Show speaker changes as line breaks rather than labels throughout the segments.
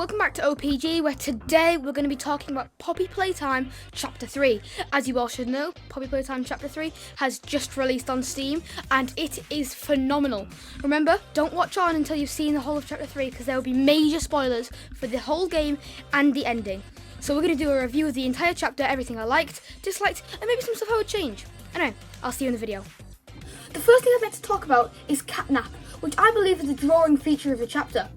welcome back to OPG, where today we're going to be talking about Poppy Playtime Chapter 3. As you all should know, Poppy Playtime Chapter 3 has just released on Steam, and it is phenomenal. Remember, don't watch on until you've seen the whole of Chapter 3, because there will be major spoilers for the whole game and the ending. So we're going to do a review of the entire chapter, everything I liked, disliked, and maybe some stuff I would change. Anyway, I'll see you in the video. The first thing I'd like to talk about is Catnap, which I believe is the drawing feature of the chapter.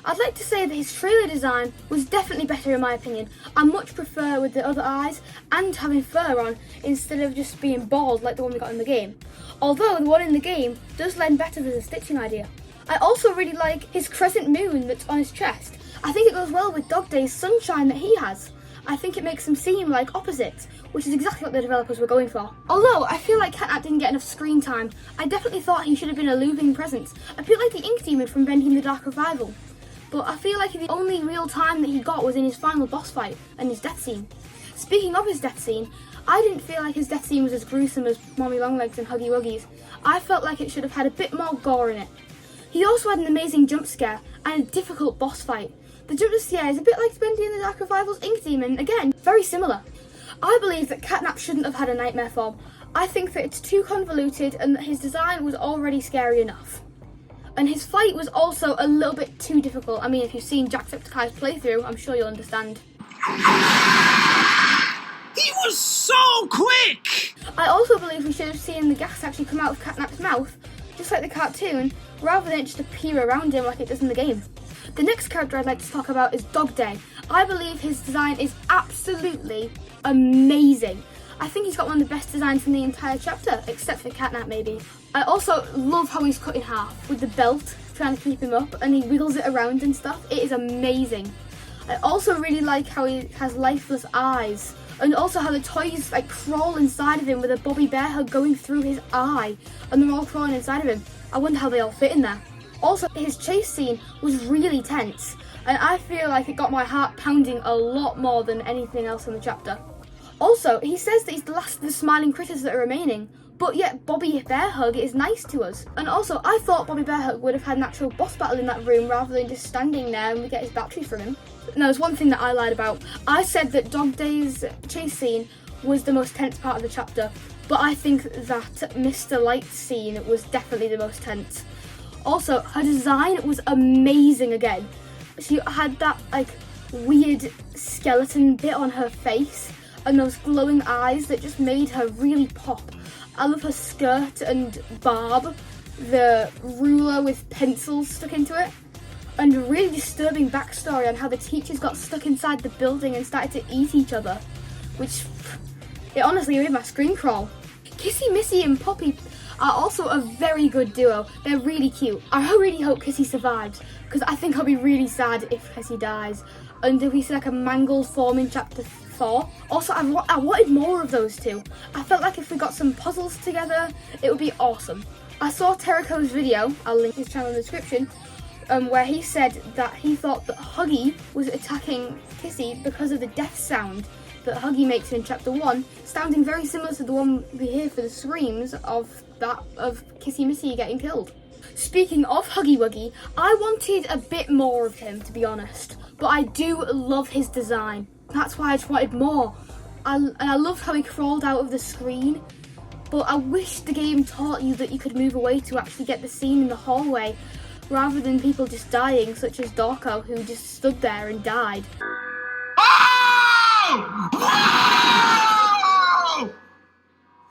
I'd like to say that his trailer design was definitely better in my opinion. I much prefer with the other eyes and having fur on instead of just being bald like the one we got in the game. Although the one in the game does lend better to the stitching idea. I also really like his crescent moon that's on his chest. I think it goes well with Dogday's sunshine that he has. I think it makes them seem like opposites, which is exactly what the developers were going for. Although I feel like Catnap didn't get enough screen time, I definitely thought he should have been a looming presence, a bit like the Ink Demon from Bendy in the Dark Revival. But I feel like the only real time that he got was in his final boss fight and his death scene. Speaking of his death scene, I didn't feel like his death scene was as gruesome as Mommy Longlegs and Huggy Wuggy's. I felt like it should have had a bit more gore in it. He also had an amazing jump scare and a difficult boss fight. The jump scare is a bit like Bendy in the Dark Revival's Ink Demon, again, very similar. I believe that Catnap shouldn't have had a nightmare form. I think that it's too convoluted and that his design was already scary enough. And his fight was also a little bit too difficult. I mean, if you've seen Jacksepticeye's playthrough, I'm sure you'll understand.
He was so quick!
I also believe we should have seen the gas actually come out of Catnap's mouth, just like the cartoon, rather than it just appear around him like it does in the game. The next character I'd like to talk about is Dogday. I believe his design is absolutely amazing. I think he's got one of the best designs in the entire chapter, except for Catnap maybe. I also love how he's cut in half with the belt trying to keep him up and he wiggles it around and stuff. It is amazing. I also really like how he has lifeless eyes and also how the toys like crawl inside of him with a Bobby Bear hug going through his eye and they're all crawling inside of him. I wonder how they all fit in there. Also, his chase scene was really tense and I feel like it got my heart pounding a lot more than anything else in the chapter. Also, he says that he's the last of the smiling critters that are remaining, but yet Bobby Bear Hug is nice to us. And also, I thought Bobby Bear Hug would have had an actual boss battle in that room rather than just standing there and we get his batteries from him. Now, there's one thing that I lied about. I said that Dogday's chase scene was the most tense part of the chapter, but I think that Mr. Light scene was definitely the most tense. Also, her design was amazing again. She had that like weird skeleton bit on her face and those glowing eyes that just made her really pop. I love her skirt and barb, the ruler with pencils stuck into it, and a really disturbing backstory on how the teachers got stuck inside the building and started to eat each other, which, it honestly made my screen crawl. Kissy Missy and Poppy are also a very good duo. They're really cute. I really hope Kissy survives, because I think I'll be really sad if Kissy dies. And if we see like a mangled form in chapter 4. Also, I wanted more of those two. I felt like if we got some puzzles together, it would be awesome. I saw Terrico's video, I'll link his channel in the description, where he said that he thought that Huggy was attacking Kissy because of the death sound that Huggy makes in chapter 1, sounding very similar to the one we hear for the screams of Kissy Missy getting killed. Speaking of Huggy Wuggy, I wanted a bit more of him, to be honest, but I do love his design. That's why I just wanted more. And I loved how he crawled out of the screen, but I wish the game taught you that you could move away to actually get the scene in the hallway, rather than people just dying, such as Dorko, who just stood there and died.
Oh! Oh!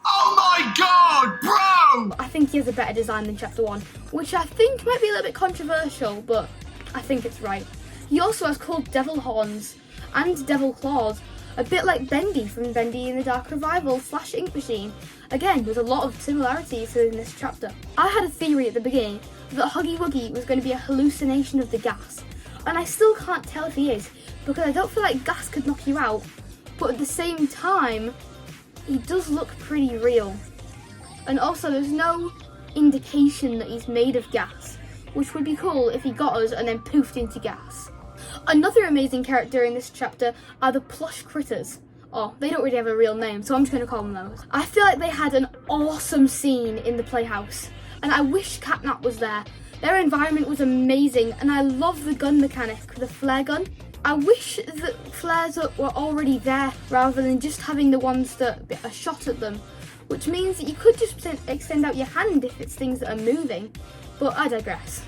Oh my god, bro!
I think he has a better design than chapter 1, which I think might be a little bit controversial, but I think it's right. He also has cool devil horns and devil claws, a bit like Bendy from Bendy in the Dark Revival / Ink Machine. Again, there's a lot of similarities in this chapter. I had a theory at the beginning that Huggy Wuggy was going to be a hallucination of the gas, and I still can't tell if he is, because I don't feel like gas could knock you out, but at the same time, he does look pretty real. And also, there's no indication that he's made of gas, which would be cool if he got us and then poofed into gas. Another amazing character in this chapter are the plush critters. Oh, they don't really have a real name, so I'm just going to call them those. I feel like they had an awesome scene in the playhouse, and I wish Catnap was there Their environment was amazing, and I love the gun mechanic, the flare gun. I wish that flares were already there rather than just having the ones that are shot at them, which means that you could just extend out your hand if it's things that are moving, but I digress.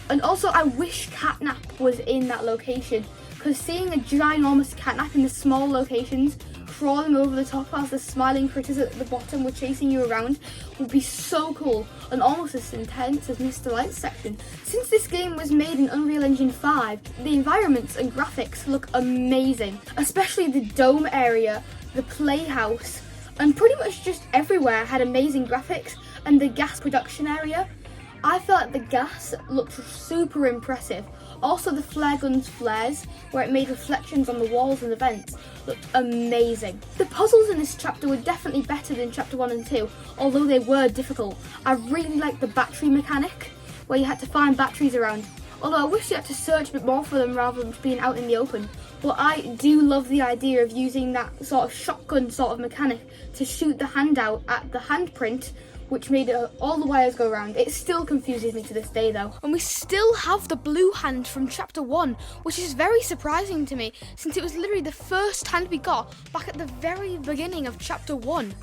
And also I wish Catnap was in that location, because seeing a ginormous Catnap in the small locations crawling over the top as the smiling critters at the bottom were chasing you around would be so cool and almost as intense as Mr. Light's section. Since this game was made in Unreal Engine 5, the environments and graphics look amazing, especially the dome area, the playhouse, and pretty much just everywhere had amazing graphics, and the gas production area. I felt like the gas looked super impressive. Also the flare gun's flares, where it made reflections on the walls and the vents, looked amazing. The puzzles in this chapter were definitely better than chapter 1 and 2, although they were difficult. I really liked the battery mechanic, where you had to find batteries around, although I wish you had to search a bit more for them rather than being out in the open. But I do love the idea of using that sort of shotgun sort of mechanic to shoot the hand out at the handprint, which made all the wires go around. It still confuses me to this day though. And we still have the blue hand from chapter 1, which is very surprising to me since it was literally the first hand we got back at the very beginning of chapter 1.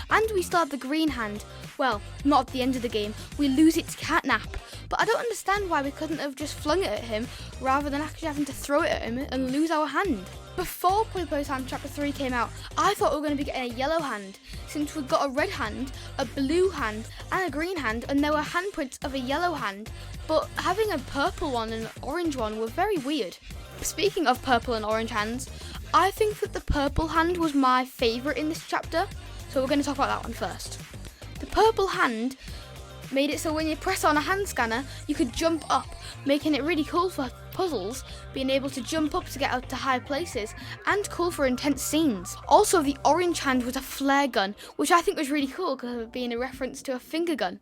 And we still have the green hand. Well, not at the end of the game. We lose it to Catnap. But I don't understand why we couldn't have just flung it at him rather than actually having to throw it at him and lose our hand. Before Poppy Playtime Chapter 3 came out, I thought we were going to be getting a yellow hand, since we've got a red hand, a blue hand, and a green hand, and there were handprints of a yellow hand, but having a purple one and an orange one were very weird. Speaking of purple and orange hands, I think that the purple hand was my favourite in this chapter, so we're going to talk about that one first. The purple hand made it so when you press on a hand scanner, you could jump up, making it really cool for puzzles, being able to jump up to get out to high places, and cool for intense scenes. Also, the orange hand was a flare gun, which I think was really cool because of it being a reference to a finger gun.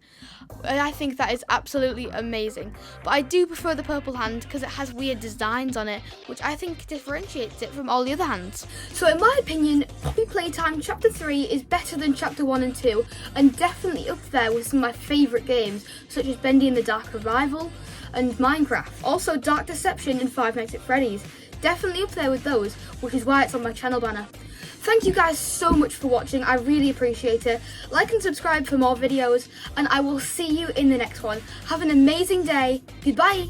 And I think that is absolutely amazing. But I do prefer the purple hand because it has weird designs on it, which I think differentiates it from all the other hands. So in my opinion, Poppy Playtime Chapter 3 is better than Chapter 1 and 2, and definitely up there with some of my favourite games, such as Bendy and the Dark Revival, and Minecraft. Also Dark Deception and Five Nights at Freddy's. Definitely up there with those, which is why it's on my channel banner. Thank you guys so much for watching, I really appreciate it. Like and subscribe for more videos, and I will see you in the next one. Have an amazing day. Goodbye.